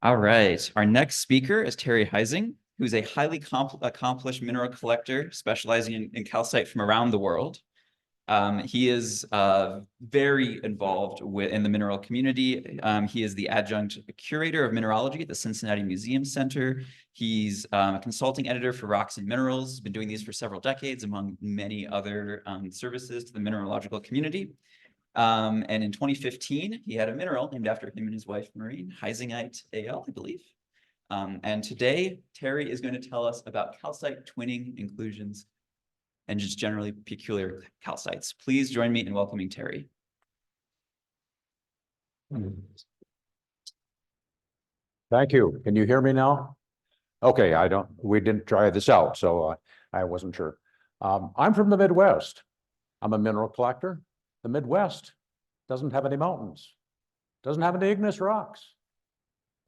All right. Our next speaker is Terry Huizing, who's a highly accomplished mineral collector specializing in calcite from around the world. He is very involved in the mineral community. He is the adjunct curator of mineralogy at the Cincinnati Museum Center. He's a consulting editor for Rocks and Minerals, been doing these for several decades, among many other services to the mineralogical community. And in 2015, he had a mineral named after him and his wife, Maureen, Huizingite AL, I believe. And today, Terry is going to tell us about calcite twinning inclusions and just generally peculiar calcites. Please join me in welcoming Terry. Thank you. Can you hear me now? Okay, we didn't try this out, so I wasn't sure. I'm from the Midwest. I'm a mineral collector. The Midwest doesn't have any mountains, doesn't have any igneous rocks,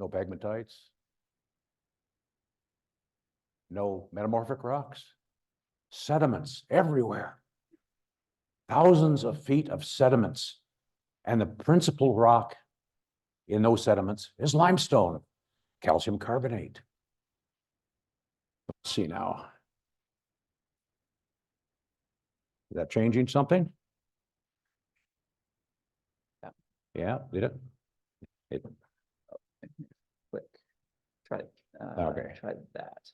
no pegmatites, no metamorphic rocks, sediments everywhere, thousands of feet of sediments. And the principal rock in those sediments is limestone, calcium carbonate. Let's see now. Is that changing something? Yeah, did it? Click. Try Okay. Try that.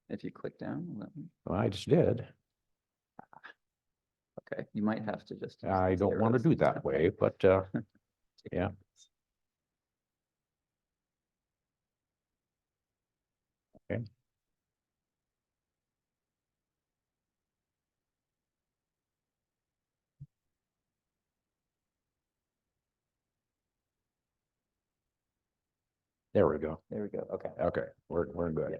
If you click down, Well, I just did. Okay, you might have to just. I don't want to do that way, but yeah. Okay. There we go. There we go. Okay. Okay, we're good. Yeah.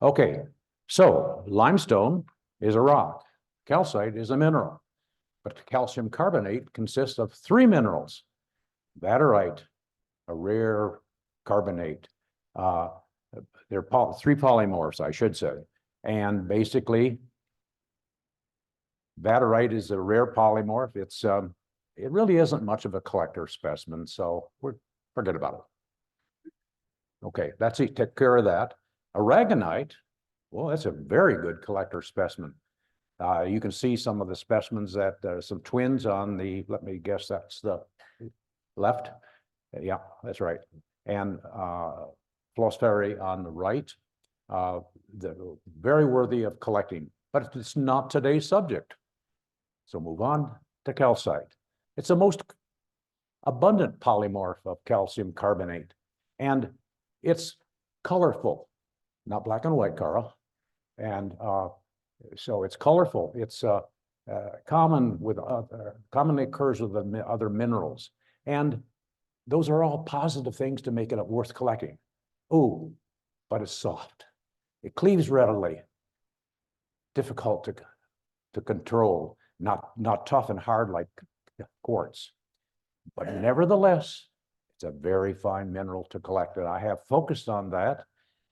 Okay, so limestone is a rock. Calcite is a mineral. But calcium carbonate consists of three minerals: vaterite, a rare carbonate. They're three polymorphs, I should say. And basically, vaterite is a rare polymorph. It really isn't much of a collector specimen, so forget about it. Okay, that's it. Take care of that. Aragonite, well, that's a very good collector specimen. You can see some of the specimens that some twins on the, let me guess, that's the left. Yeah, that's right. And Flosferi on the right. Very worthy of collecting, but it's not today's subject. So move on to calcite. It's the most abundant polymorph of calcium carbonate, and it's colorful, not black and white, Carl. And so it's colorful. It's commonly occurs with the other minerals, and those are all positive things to make it worth collecting. Oh, but it's soft. It cleaves readily. Difficult to control. Not tough and hard like quartz, but nevertheless, it's a very fine mineral to collect. And I have focused on that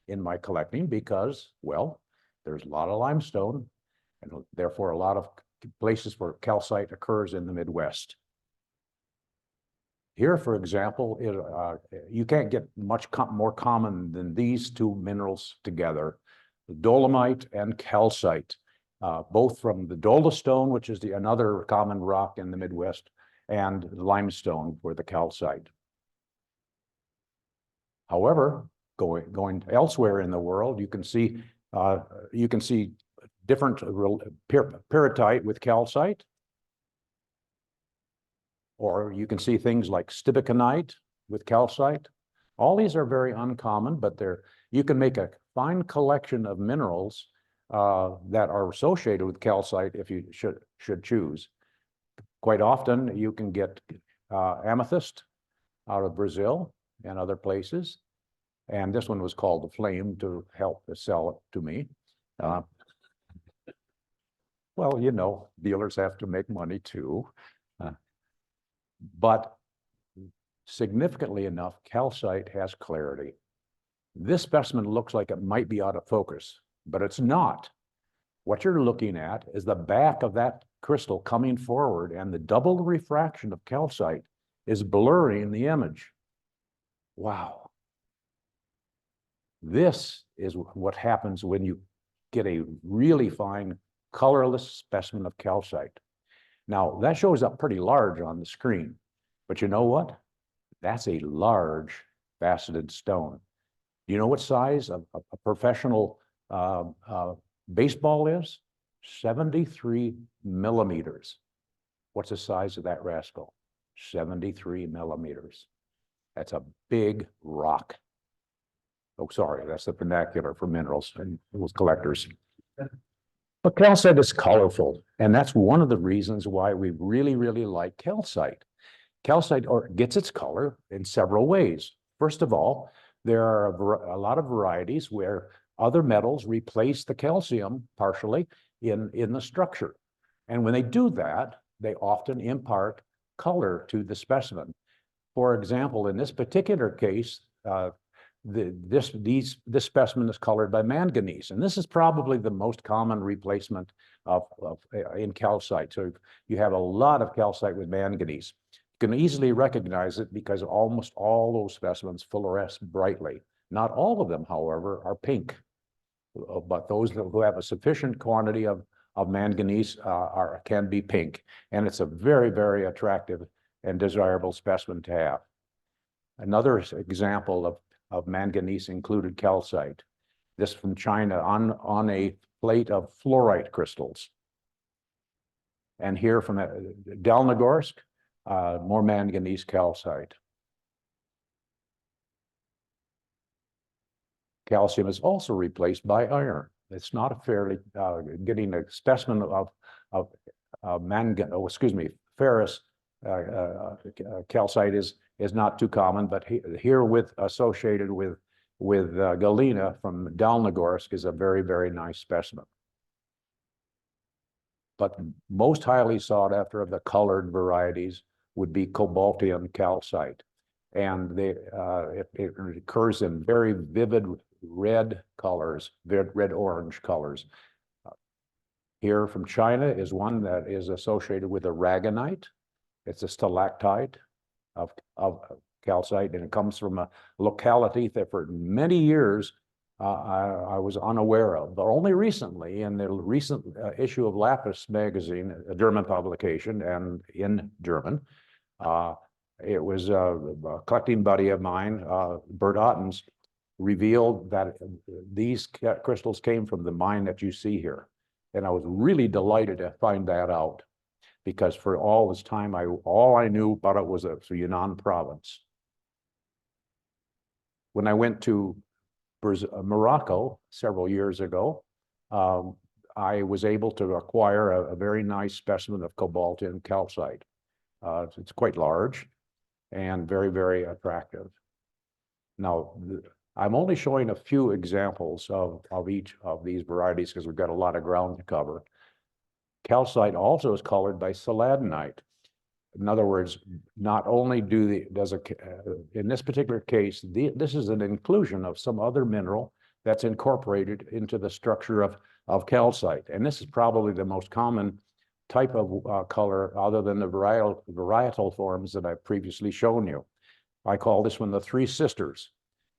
in my collecting because, well, there's a lot of limestone and therefore a lot of places where calcite occurs in the Midwest. Here, for example, you can't get much more common than these two minerals together: dolomite and calcite, both from the dolostone, which is another common rock in the Midwest, and limestone for the calcite. However, going elsewhere in the world, you can see different pyrrhotite with calcite, or you can see things like stibiconite with calcite. All these are very uncommon, but you can make a fine collection of minerals that are associated with calcite if you should choose. Quite often, you can get amethyst out of Brazil and other places. And this one was called the Flame to help sell it to me. Well, you know, dealers have to make money too. But significantly enough, calcite has clarity. This specimen looks like it might be out of focus, but it's not. What you're looking at is the back of that crystal coming forward, and the double refraction of calcite is blurring the image. Wow. This is what happens when you get a really fine, colorless specimen of calcite. Now, that shows up pretty large on the screen, but you know what? That's a large faceted stone. Do you know what size a professional baseball is? 73 millimeters. What's the size of that rascal? 73 millimeters. That's a big rock. Oh, sorry, that's the vernacular for minerals and collectors. But calcite is colorful, and that's one of the reasons why we really, really like calcite. Calcite gets its color in several ways. First of all, there are a lot of varieties where other metals replace the calcium partially in the structure. And when they do that, they often impart color to the specimen. For example, in this particular case, this specimen is colored by manganese, and this is probably the most common replacement in calcite. So you have a lot of calcite with manganese. You can easily recognize it because almost all those specimens fluoresce brightly. Not all of them, however, are pink, but those who have a sufficient quantity of manganese can be pink, and it's a very, very attractive and desirable specimen to have. Another example of manganese-included calcite, this from China on a plate of fluorite crystals. And here from Delnogorsk, more manganese calcite. Calcium is also replaced by iron. It's not a fairly, getting a specimen of ferrous calcite is not too common, but here associated with galena from Delnogorsk is a very, very nice specimen. But most highly sought after of the colored varieties would be cobaltian calcite. And it occurs in very vivid red colors, red-orange colors. Here from China is one that is associated with aragonite. It's a stalactite of calcite, and it comes from a locality that for many years I was unaware of, but only recently in the recent issue of Lapis magazine, a German publication, and in German, it was a collecting buddy of mine, Bert Ottens, revealed that these crystals came from the mine that you see here. And I was really delighted to find that out, because for all this time, all I knew about it was a Yunnan province. When I went to Morocco several years ago, I was able to acquire a very nice specimen of cobaltian calcite. It's quite large and very, very attractive. Now, I'm only showing a few examples of each of these varieties because we've got a lot of ground to cover. Calcite also is colored by selladinite. In other words, not only in this particular case, this is an inclusion of some other mineral that's incorporated into the structure of calcite. And this is probably the most common type of color other than the varietal forms that I've previously shown you. I call this one the Three Sisters,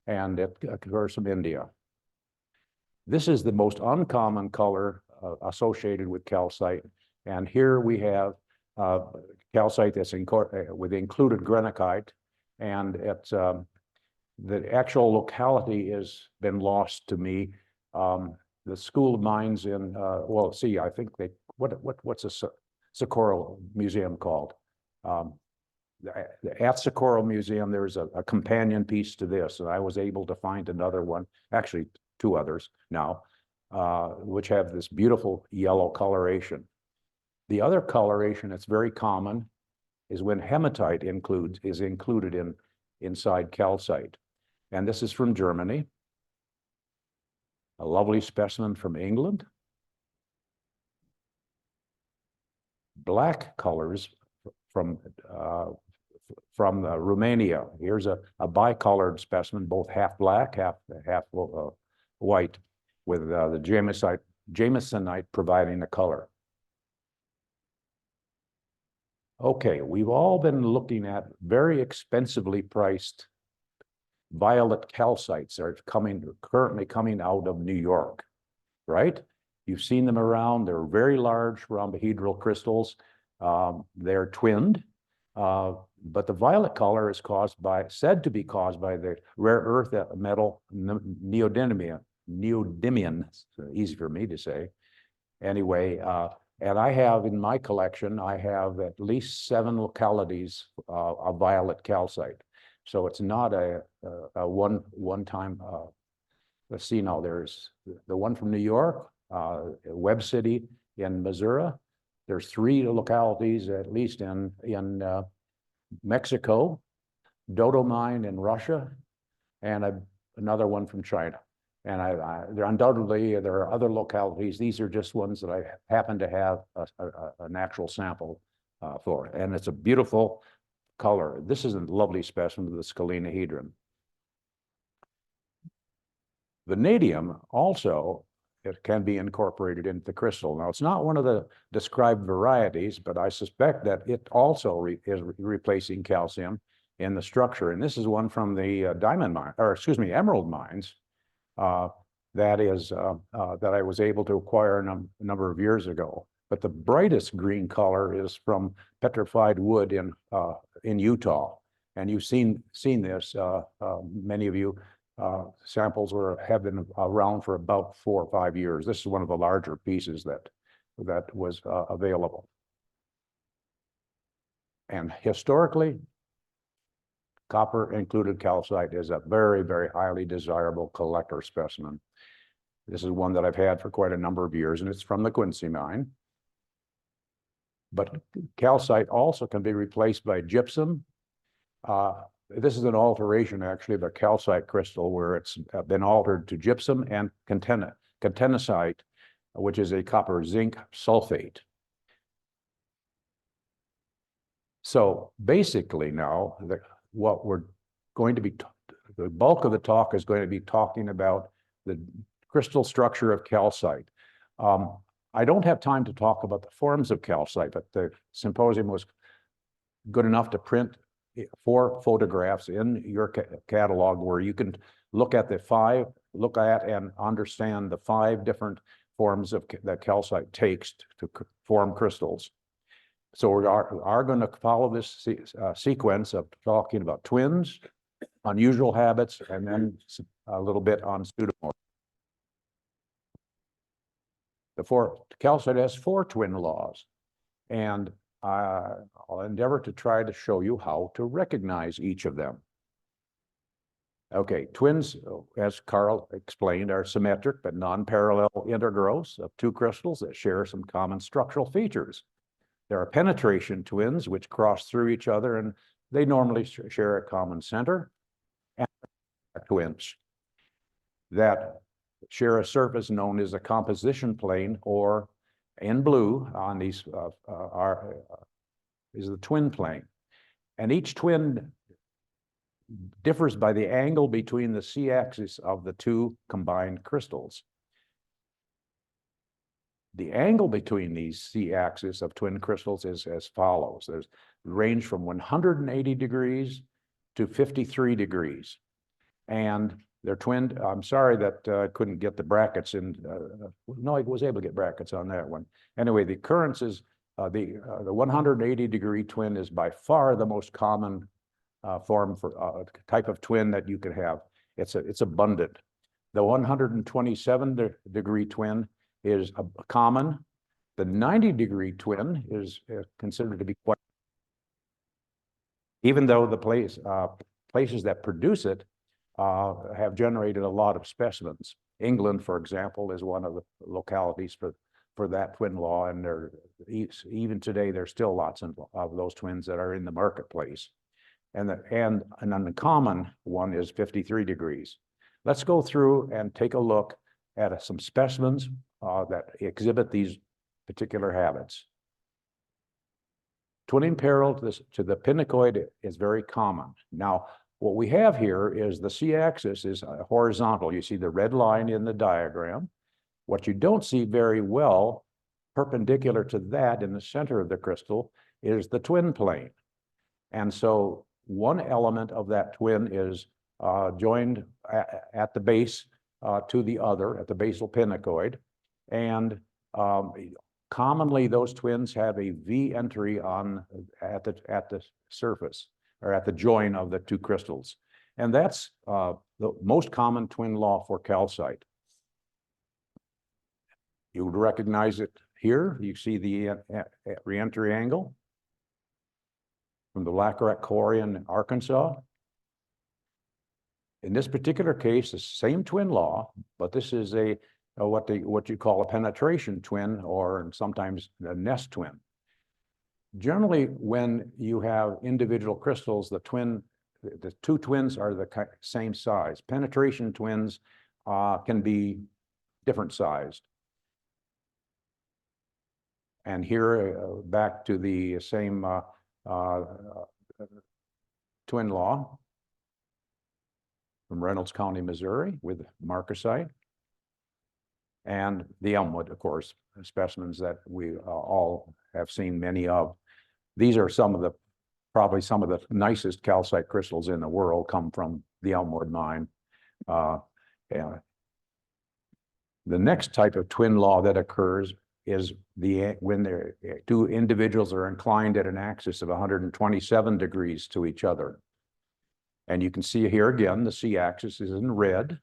and it occurs from India. This is the most uncommon color associated with calcite. And here we have calcite that's with included grenikite, and it's the actual locality has been lost to me. The School of Mines in I think what's a Socorro Museum called? At Socorro Museum, there's a companion piece to this, and I was able to find another one, actually two others now, which have this beautiful yellow coloration. The other coloration that's very common is when hematite is included inside calcite. And this is from Germany. A lovely specimen from England. Black colors from Romania. Here's a bicolored specimen, both half black, half white, with the Jamesonite providing the color. Okay, we've all been looking at very expensively priced violet calcites are currently coming out of New York, right? You've seen them around. They're very large rhombohedral crystals. They're twinned, but the violet color is said to be caused by the rare earth metal neodymium. It's easy for me to say. Anyway, and I have in my collection, I have at least 7 localities of violet calcite. So it's not a one-time. Let's see now. There's the one from New York, Webb City in Missouri. There's 3 localities at least in Mexico, Dodo Mine in Russia, and another one from China. And there undoubtedly there are other localities. These are just ones that I happen to have an actual sample for, and it's a beautiful color. This is a lovely specimen of the scalenihedron. Vanadium also, it can be incorporated into the crystal. Now, it's not one of the described varieties, but I suspect that it also is replacing calcium in the structure. And this is one from the emerald mines that I was able to acquire a number of years ago. But the brightest green color is from petrified wood in Utah. And you've seen this, many of you. Samples have been around for about 4 or 5 years. This is one of the larger pieces that was available. And historically, copper included calcite is a very, very highly desirable collector specimen. This is one that I've had for quite a number of years, and it's from the Quincy mine. But calcite also can be replaced by gypsum. This is an alteration, actually, of a calcite crystal where it's been altered to gypsum and catenosite, which is a copper zinc sulfate. So basically now, what we're going to be, the bulk of the talk is going to be talking about the crystal structure of calcite. I don't have time to talk about the forms of calcite, but the symposium was good enough to print 4 photographs in your catalog where you can look at and understand the 5 different forms that calcite takes to form crystals. So we are going to follow this sequence of talking about twins, unusual habits, and then a little bit on pseudomorphs. Calcite has 4 twin laws, and I'll endeavor to try to show you how to recognize each of them. Okay, twins, as Carl explained, are symmetric but non-parallel intergrowths of 2 crystals that share some common structural features. There are penetration twins which cross through each other, and they normally share a common center. And twins that share a surface known as a composition plane, or in blue on these is the twin plane. And each twin differs by the angle between the C-axis of the 2 combined crystals. The angle between these C-axis of twin crystals is as follows. There's range from 180 degrees to 53 degrees. And they're twinned. I'm sorry that I couldn't get the brackets in. No, I was able to get brackets on that one. Anyway, the occurrence is the 180 degree twin is by far the most common form for type of twin that you could have. It's abundant. The 127 degree twin is common. The 90 degree twin is considered to be quite, even though the places that produce it have generated a lot of specimens. England, for example, is one of the localities for that twin law, and even today there's still lots of those twins that are in the marketplace. And an uncommon one is 53 degrees. Let's go through and take a look at some specimens that exhibit these particular habits. Twinning parallel to the pinacoid is very common. Now, what we have here is the C-axis is horizontal. You see the red line in the diagram. What you don't see very well, perpendicular to that in the center of the crystal, is the twin plane. And so one element of that twin is joined at the base to the other, at the basal pinacoid. And commonly those twins have a V entry at the surface, or at the join of the two crystals. And that's the most common twin law for calcite. You would recognize it here. You see the reentry angle from the Lacroix quarry in Arkansas. In this particular case, the same twin law, but this is what you call a penetration twin, or sometimes a nest twin. Generally, when you have individual crystals, the two twins are the same size. Penetration twins can be different sized. And here, back to the same twin law from Reynolds County, Missouri, with marcasite. And the Elmwood, of course, specimens that we all have seen many of. These are probably some of the nicest calcite crystals in the world, come from the Elmwood mine. The next type of twin law that occurs is when the two individuals are inclined at an axis of 127 degrees to each other. And you can see here again, the C-axis is in red,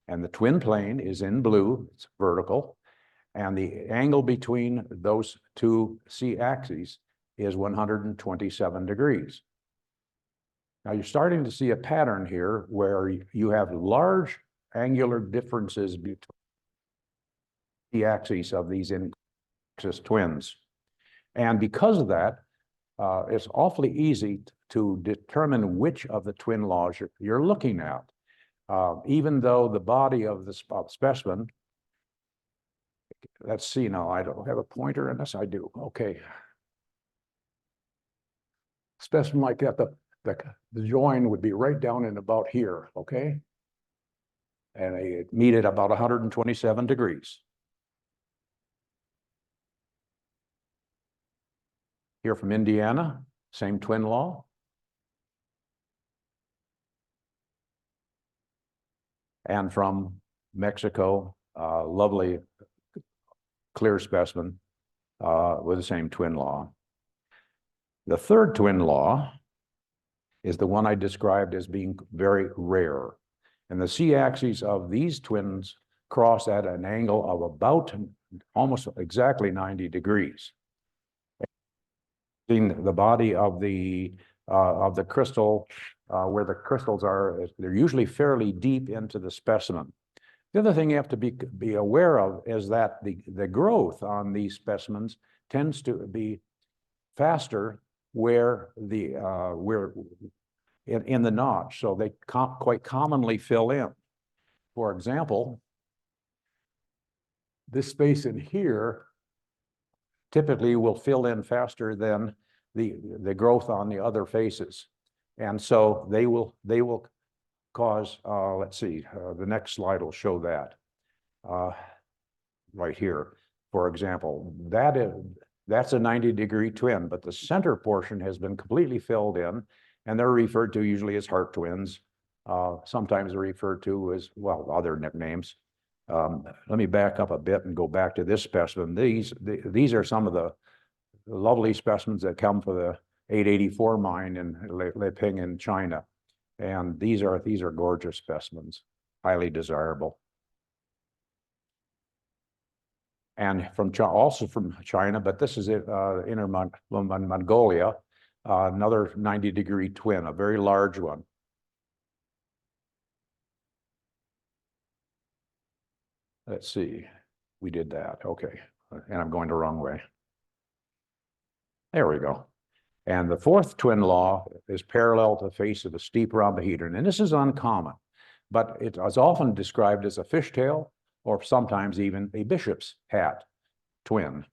and the twin plane is in blue, it's vertical, and the angle between those two C-axes is 127 degrees. Now you're starting to see a pattern here where you have large angular differences between the axes of these axis twins. And because of that, it's awfully easy to determine which of the twin laws you're looking at. Even though the body of the specimen, let's see now, I don't have a pointer in this, I do, okay. Specimen like that, the join would be right down in about here, okay? And they meet at about 127 degrees. Here from Indiana, same twin law. And from Mexico, lovely clear specimen with the same twin law. The third twin law is the one I described as being very rare. And the C-axes of these twins cross at an angle of about almost exactly 90 degrees. In the body of the crystal, where the crystals are, they're usually fairly deep into the specimen. The other thing you have to be aware of is that the growth on these specimens tends to be faster where in the notch, so they quite commonly fill in. For example, this space in here typically will fill in faster than the growth on the other faces. And so they will cause, let's see, the next slide will show that right here. For example, that's a 90-degree twin, but the center portion has been completely filled in, and they're referred to usually as heart twins. Sometimes they're referred to as, well, other nicknames. Let me back up a bit and go back to this specimen. These are some of the lovely specimens that come from the 884 mine in Leping in China. And these are gorgeous specimens, highly desirable. And also from China, but this is Inner Mongolia, another 90-degree twin, a very large one. Let's see, we did that, okay. And I'm going the wrong way. There we go. And the fourth twin law is parallel to the face of a steep rhombohedron. And this is uncommon, but it is often described as a fishtail or sometimes even a bishop's hat twin.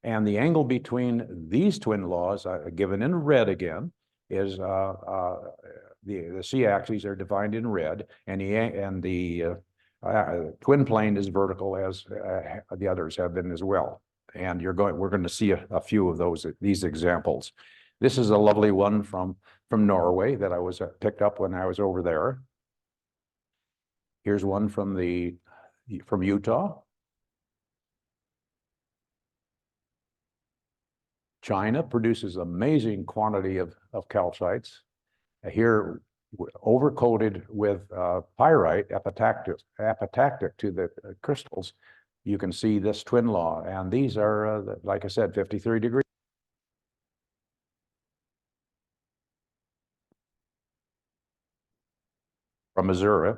And the angle between these twin laws, given in red again, is the C-axes are defined in red, and the twin plane is vertical, as the others have been as well. And we're going to see a few of these examples. This is a lovely one from Norway that I picked up when I was over there. Here's one from Utah. China produces amazing quantity of calcites. Here, overcoated with pyrite, epitactic to the crystals. You can see this twin law, and these are, like I said, 53 degrees. From Missouri,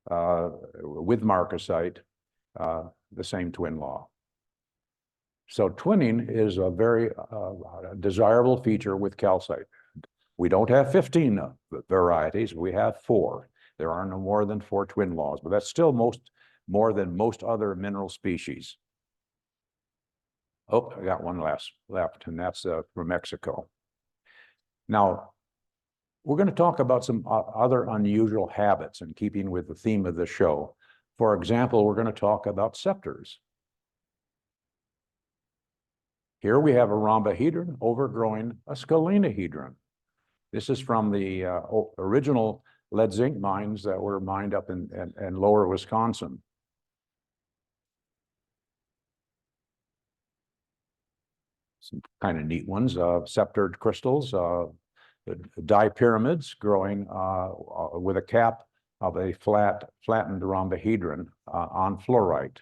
with marcasite, the same twin law. So twinning is a very desirable feature with calcite. We don't have 15 varieties, we have 4. There are no more than 4 twin laws, but that's still more than most other mineral species. Oh, I got one left, and that's from Mexico. Now, we're going to talk about some other unusual habits in keeping with the theme of the show. For example, we're going to talk about scepters. Here we have a rhombohedron overgrowing a scalenihedron. This is from the original lead zinc mines that were mined up in lower Wisconsin. Some kind of neat ones, sceptered crystals, dipyramids growing with a cap of a flattened rhombohedron on fluorite.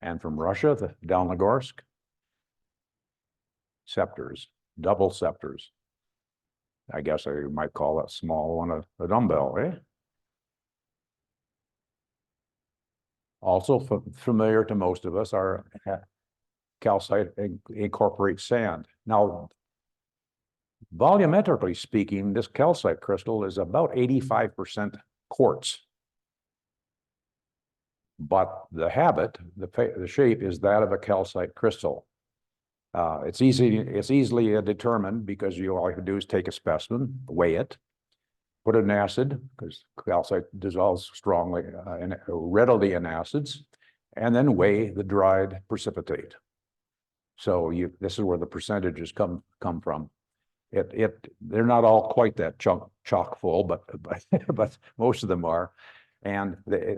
And from Russia, the Dalnogorsk, scepters, double scepters. I guess I might call that small one a dumbbell, eh? Also familiar to most of us, our calcite incorporates sand. Now, volumetrically speaking, this calcite crystal is about 85% quartz. But the habit, the shape is that of a calcite crystal. It's easily determined because all you have to do is take a specimen, weigh it, put it in acid, because calcite dissolves strongly and readily in acids, and then weigh the dried precipitate. So this is where the percentages come from. They're not all quite that chock full, but most of them are, and I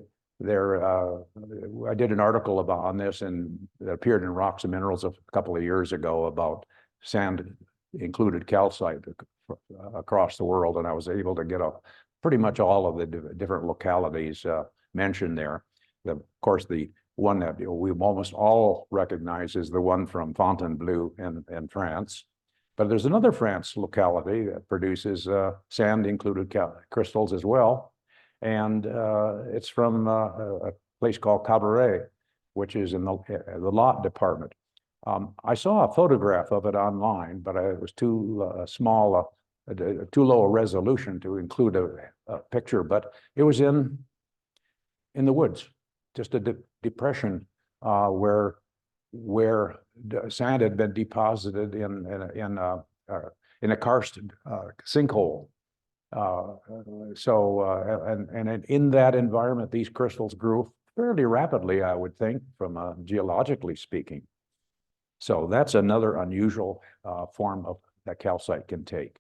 did an article on this, and it appeared in Rocks and Minerals a couple of years ago about sand included calcite across the world, and I was able to get pretty much all of the different localities mentioned there. Of course, the one that we almost all recognize is the one from Fontainebleau in France. But there's another France locality that produces sand included crystals as well. And it's from a place called Cabaret, which is in the Lot department. I saw a photograph of it online, but it was too small, too low a resolution to include a picture. But it was in the woods, just a depression where sand had been deposited in a karst sinkhole. And in that environment, these crystals grew fairly rapidly, I would think, from geologically speaking. So that's another unusual form of that calcite can take,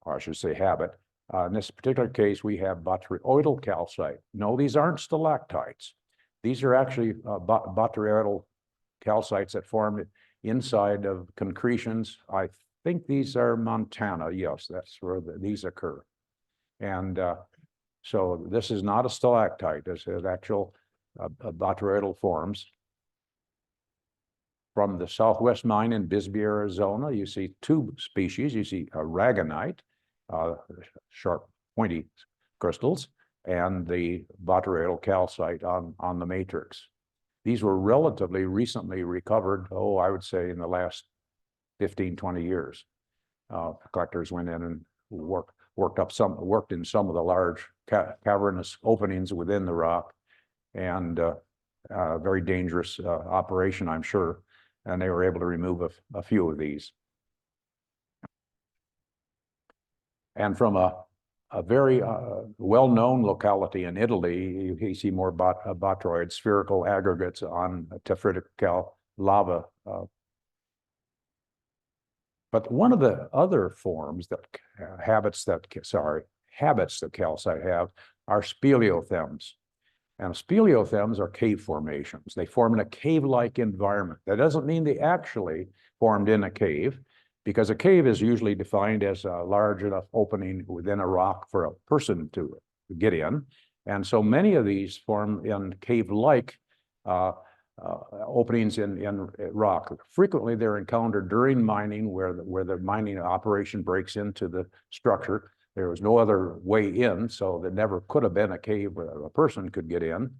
or I should say habit. In this particular case, we have botryoidal calcite. No, these aren't stalactites. These are actually botryoidal calcites that form inside of concretions. I think these are Montana. Yes, that's where these occur. And so this is not a stalactite. This is actual botryoidal forms. From the Southwest Mine in Bisbee, Arizona, you see 2 species. You see aragonite, sharp, pointy crystals, and the botryoidal calcite on the matrix. These were relatively recently recovered, I would say in the last 15, 20 years. Collectors went in and worked in some of the large cavernous openings within the rock, and very dangerous operation, I'm sure. And they were able to remove a few of these. And from a very well-known locality in Italy, you see more botryoid spherical aggregates on tephritic lava But one of the other forms that habits that calcite have are speleothems. And speleothems are cave formations. They form in a cave-like environment. That doesn't mean they actually formed in a cave, because a cave is usually defined as a large enough opening within a rock for a person to get in. And so many of these form in cave-like openings in rock. Frequently, they're encountered during mining, where the mining operation breaks into the structure. There was no other way in, so there never could have been a cave where a person could get in.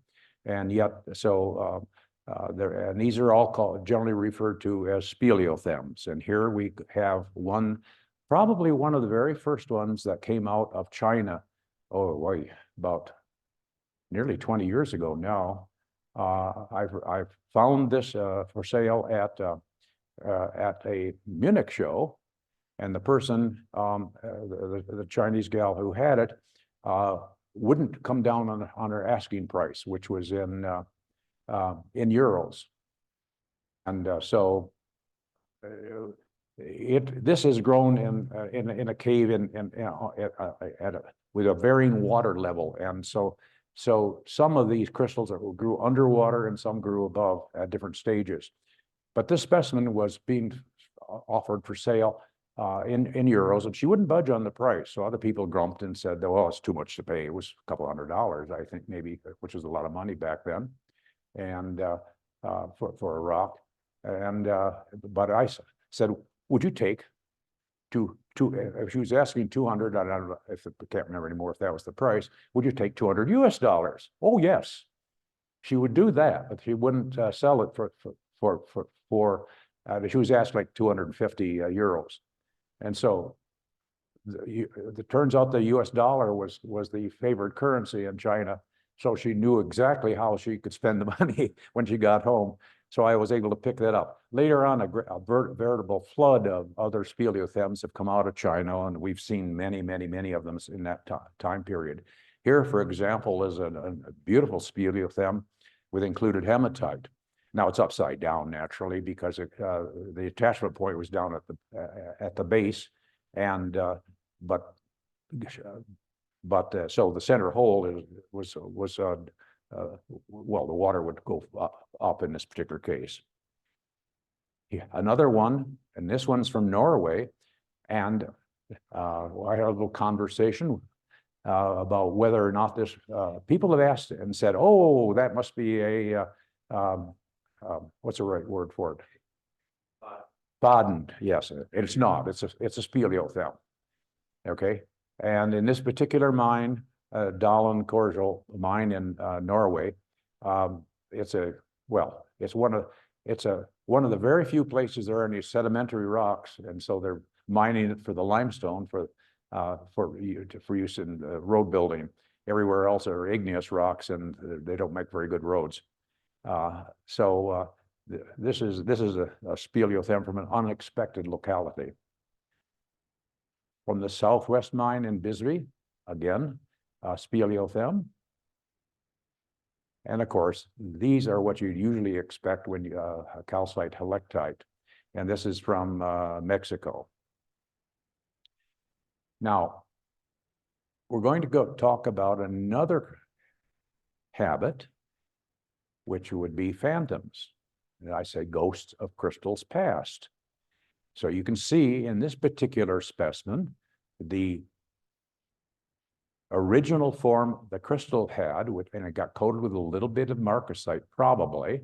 And yet, so and these are all generally referred to as speleothems. And here we have one, probably one of the very first ones that came out of China, about nearly 20 years ago now. I've found this for sale at a Munich show, and the person, the Chinese gal who had it, wouldn't come down on her asking price, which was in euros. And so this has grown in a cave with a varying water level, and so some of these crystals grew underwater and some grew above at different stages. But this specimen was being offered for sale in euros, and she wouldn't budge on the price. So other people grumped and said, "Oh, it's too much to pay." It was a couple $100, I think, maybe, which was a lot of money back then, and for a rock. And but I said, "Would you take if she was asking 200, I don't know if I can't remember anymore if that was the price. Would you take $200 US? Oh, yes. She would do that, but she wouldn't sell it for she was asked like 250 euros. And so it turns out the US dollar was the favored currency in China. So she knew exactly how she could spend the money when she got home. So I was able to pick that up. Later on, a veritable flood of other speleothems have come out of China, and we've seen many of them in that time period. Here, for example, is a beautiful speleothem with included hematite. Now it's upside down naturally, because the attachment point was down at the base, and so the center hole was well, the water would go up in this particular case. Yeah, another one, and this one's from Norway, and I had a little conversation about whether or not this, people have asked and said, "Oh, that must be a, what's the right word for it?" Bodden, yes, it's not, it's a speleothem, okay? And in this particular mine, Dalen Korgel mine in Norway, it's one of the very few places there are any sedimentary rocks, and so they're mining it for the limestone for use in road building. Everywhere else are igneous rocks, and they don't make very good roads. This is a speleothem from an unexpected locality. From the Southwest mine in Bisbee, again, speleothem. And of course, these are what you usually expect when you calcite helictite. And this is from Mexico. Now, we're going to talk about another habit, which would be phantoms. And I say ghosts of crystals past. So you can see in this particular specimen, the original form the crystal had, and it got coated with a little bit of marcasite, probably,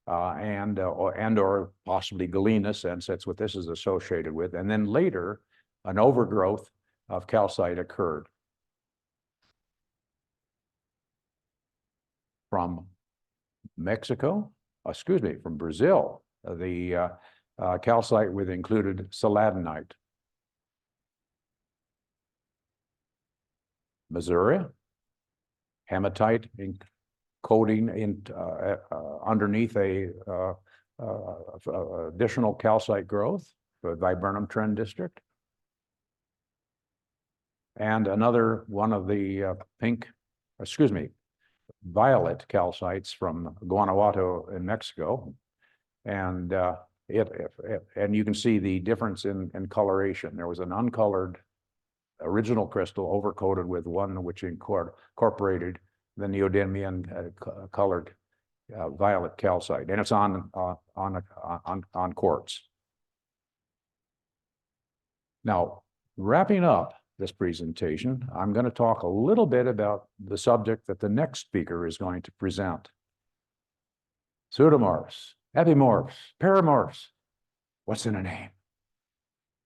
and or possibly galena, since that's what this is associated with. And then later, an overgrowth of calcite occurred. From Mexico, from Brazil, the calcite with included seladanite. Missouri, hematite coating underneath a additional calcite growth, the Viburnum Trend District. And another one of the violet calcites from Guanajuato in Mexico. And and you can see the difference in coloration. There was an uncolored original crystal overcoated with one which incorporated the neodymium colored violet calcite, and it's on quartz. Now, wrapping up this presentation, I'm going to talk a little bit about the subject that the next speaker is going to present. Pseudomorphs, epimorphs, paramorphs. What's in a name?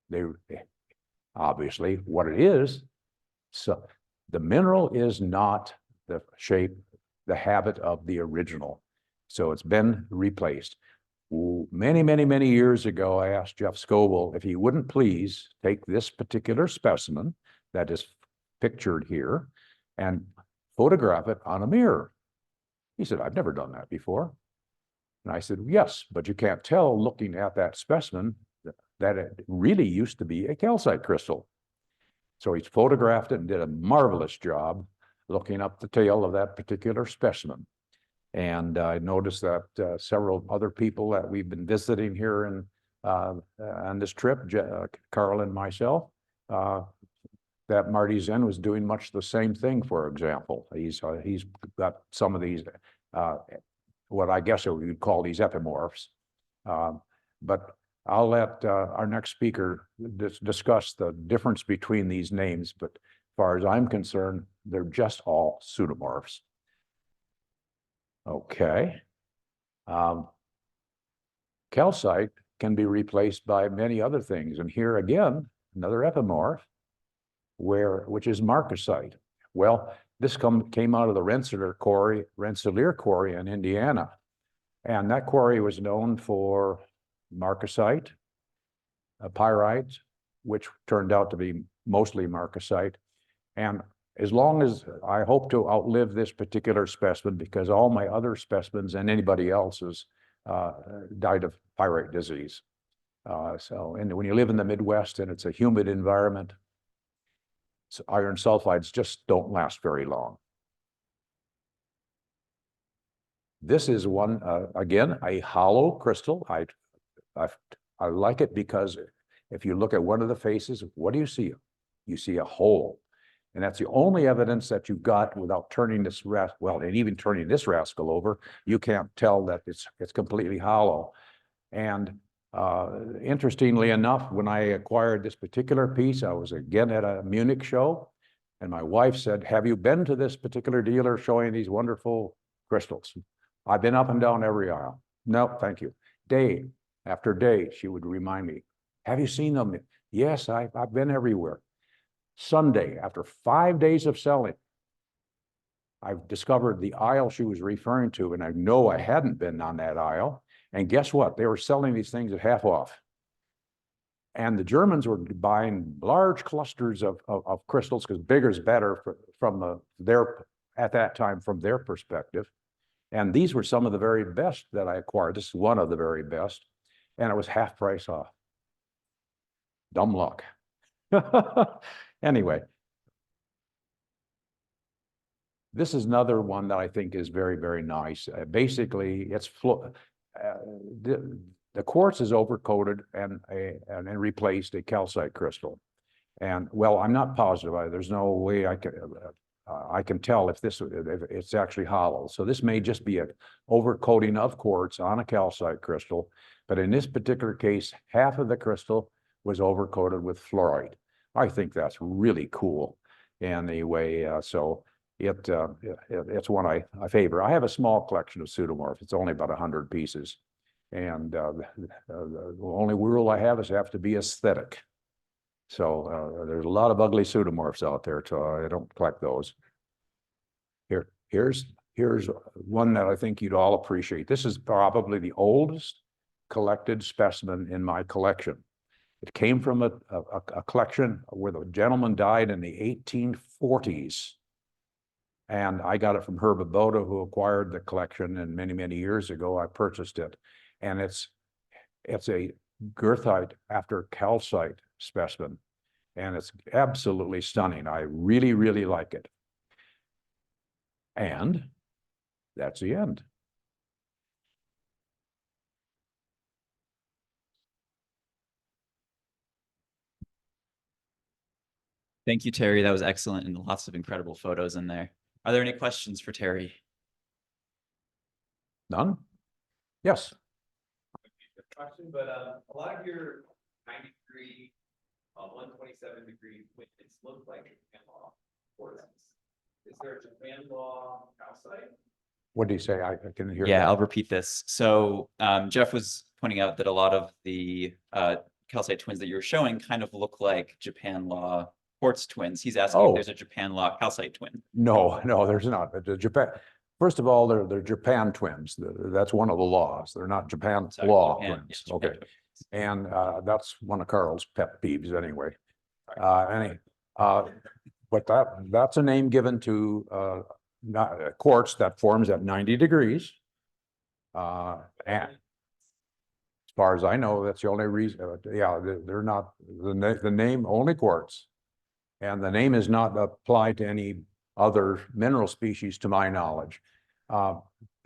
They obviously what it is. So the mineral is not the shape, the habit of the original. So it's been replaced. Many, many, many years ago, I asked Jeff Scoble if he wouldn't please take this particular specimen that is pictured here and photograph it on a mirror. He said, I've never done that before. And I said, yes, but you can't tell looking at that specimen that it really used to be a calcite crystal. So he's photographed it and did a marvelous job looking up the tail of that particular specimen. And I noticed that several other people that we've been visiting here in, on this trip, Carl and myself, that Marty Zen was doing much the same thing, for example. He's got some of these, what I guess we would call these epimorphs. But I'll let our next speaker discuss the difference between these names. But as far as I'm concerned, they're just all pseudomorphs. Okay. Calcite can be replaced by many other things. And here again, another epimorph, which is marcasite. Well, this came out of the Rensselaer Quarry in Indiana. And that quarry was known for marcasite, pyrite, which turned out to be mostly marcasite. And as long as I hope to outlive this particular specimen, because all my other specimens and anybody else's died of pyrite disease. And when you live in the Midwest and it's a humid environment, so iron sulfides just don't last very long. This is one, again, a hollow crystal. I like it because if you look at one of the faces, what do you see? You see a hole. And that's the only evidence that you've got without turning this and even turning this rascal over, you can't tell that it's completely hollow. And interestingly enough, when I acquired this particular piece, I was again at a Munich show, and my wife said, have you been to this particular dealer showing these wonderful crystals? I've been up and down every aisle. No, thank you. Day after day, she would remind me, have you seen them? Yes, I've been everywhere. Sunday, after 5 days of selling, I've discovered the aisle she was referring to, and I know I hadn't been on that aisle. And guess what? They were selling these things at half off. And the Germans were buying large clusters of crystals, because bigger is better at that time from their perspective. And these were some of the very best that I acquired. This is one of the very best. And it was half price off. Dumb luck. Anyway, this is another one that I think is very, very nice. Basically, it's the quartz is overcoated and replaced a calcite crystal. And well, I'm not positive. There's no way I can tell if it's actually hollow. So this may just be an overcoating of quartz on a calcite crystal. But in this particular case, half of the crystal was overcoated with fluorite. I think that's really cool. Anyway, so it's one I favor. I have a small collection of pseudomorphs. It's only about 100 pieces. And the only rule I have is have to be aesthetic. So there's a lot of ugly pseudomorphs out there, so I don't collect those. Here's one that I think you'd all appreciate. This is probably the oldest collected specimen in my collection. It came from a collection where the gentleman died in the 1840s. And I got it from Herb Aboda, who acquired the collection, and many, many years ago, I purchased it. And it's a goethite after calcite specimen. And it's absolutely stunning. I really, really like it. And that's the end. Thank you, Terry. That was excellent and lots of incredible photos in there. Are there any questions for Terry? None? Yes. Question, but a lot of your 90-degree, 127-degree winds look like Japan law quartzes. Is there a Japan law calcite? What did he say? I can hear Yeah, that. I'll repeat this. So Jeff was pointing out that a lot of the calcite twins that you were showing kind of look like Japan law quartz twins. He's asking if Oh. there's a Japan law calcite twin. No, no, there's not. The Japan, first of all, they're Japan twins. That's one of the laws. They're not Japan Sorry, law Japan, twins. yeah, Okay. Japan twins. And that's one of Carl's pet peeves anyway. But that's a name given to not quartz that forms at 90 degrees. And as far as I know, that's the only reason. Yeah, they're not the name only quartz, and the name is not applied to any other mineral species, to my knowledge.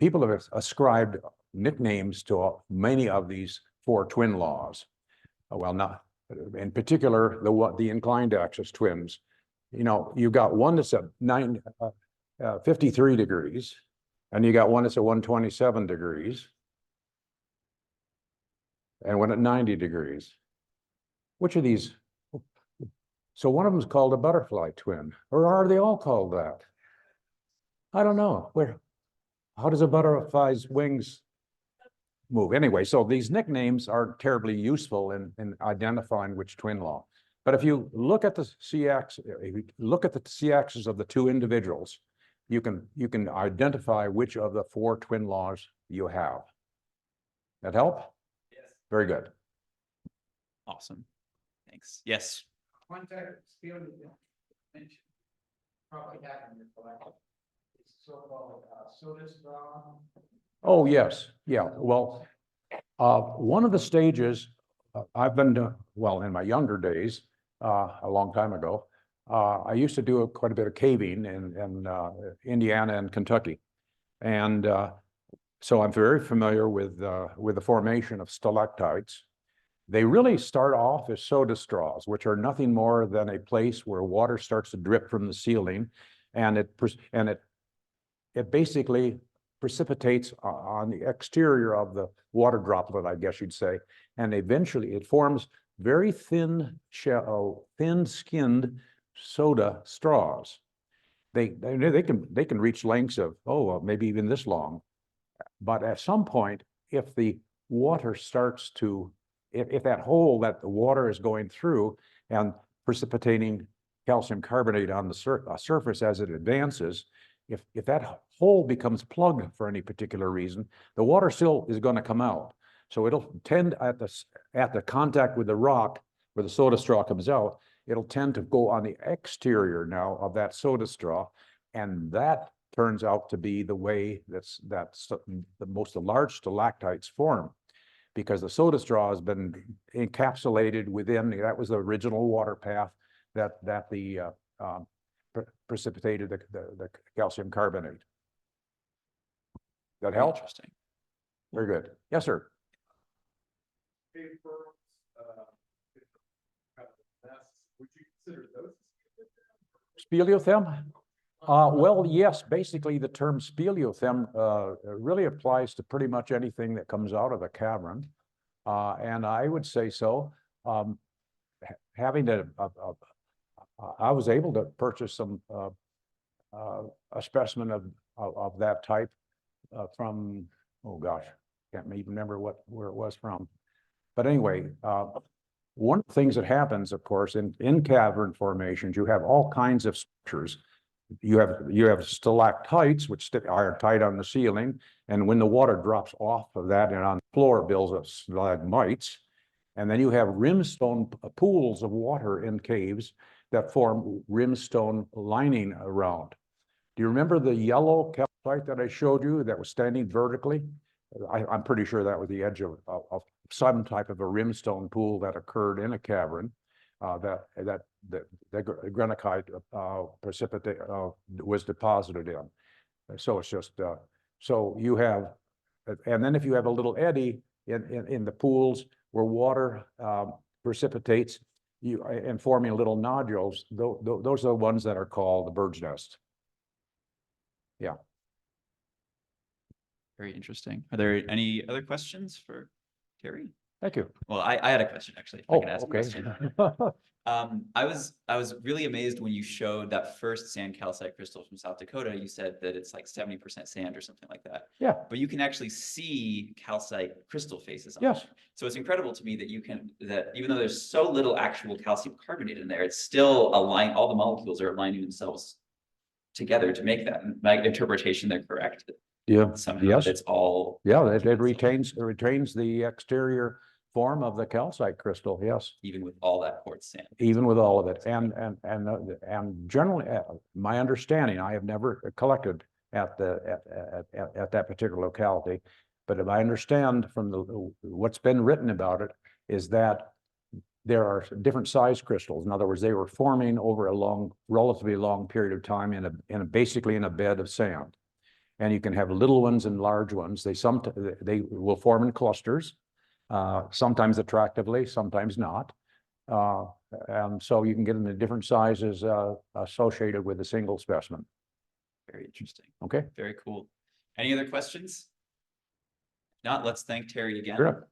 People have ascribed nicknames to many of these four twin laws. Well, not in particular the inclined axis twins. You know, you've got one that's at 53 degrees, and you got one that's at 127 degrees, and one at 90 degrees. Which of these? So one of them is called a butterfly twin, or are they all called that? I don't know. How does a butterfly's wings move? Anyway, so these nicknames are terribly useful in identifying which twin law. But if you look at the c-axis, of the two individuals, you can identify which of the four twin laws you have. That help? Yes. Very good. Awesome. Thanks. Yes. One type of steel you mentioned, probably have in your collection. It's so-called soda straw. Oh, yes. Yeah. Well, one of the stages I've been to, well, in my younger days, a long time ago, I used to do quite a bit of caving in Indiana and Kentucky. And so I'm very familiar with the formation of stalactites. They really start off as soda straws, which are nothing more than a place where water starts to drip from the ceiling, and it basically precipitates on the exterior of the water droplet, I guess you'd say, and eventually it forms very thin thin-skinned soda straws. They can reach lengths of maybe even this long, but at some point, if the water starts to if that hole that the water is going through and precipitating calcium carbonate on the surface as it advances, if that hole becomes plugged for any particular reason, the water still is going to come out. So it'll tend at the contact with the rock where the soda straw comes out, it'll tend to go on the exterior now of that soda straw, and that turns out to be the way that's the most large stalactites form, because the soda straw has been encapsulated within. That was the original water path that precipitated the calcium carbonate. That help? Interesting. Very good. Yes, sir. Would you consider those? Speleothem? Well, yes, basically the term speleothem really applies to pretty much anything that comes out of a cavern. And I would say so. I was able to purchase a specimen of that type from, oh gosh, can't even remember where it was from. But anyway, one of the things that happens, of course, in cavern formations, you have all kinds of structures. You have stalactites, which are tight on the ceiling, and when the water drops off of that and on the floor, it builds up stalagmites. And then you have rimstone pools of water in caves that form rimstone lining around. Do you remember the yellow calcite that I showed you that was standing vertically? I'm pretty sure that was the edge of some type of a rimstone pool that occurred in a cavern. The granite precipitate was deposited in. So it's just so you have, and then if you have a little eddy in the pools where water precipitates, and forming little nodules, those are the ones that are called the bird's nest. Very interesting. Are there any other questions for Terry? Thank you. Well, I had a question actually. If I Oh, can ask a okay. question. I was really amazed when you showed that first sand calcite crystal from South Dakota. You said that it's like 70% sand or something like that. Yeah, But you can actually see calcite crystal faces on yes, there. So it's incredible to me that that even though there's so little actual calcium carbonate in there, it's still all the molecules are aligning themselves together to make that. My interpretation, they're correct. yeah, Somehow yes. it's all. Yeah, it retains the exterior form of the calcite crystal, yes, Even with all that quartz sand. even with all of it. And generally, my understanding, I have never collected at that particular locality, but if I understand from what's been written about it, is that there are different size crystals. In other words, they were forming over a relatively long period of time basically in a bed of sand. And you can have little ones and large ones. They will form in clusters, sometimes attractively, sometimes not. And so you can get them in different sizes associated with a single specimen. Very interesting. Okay. Very cool. Any other questions? If not, let's thank Terry again. Sure.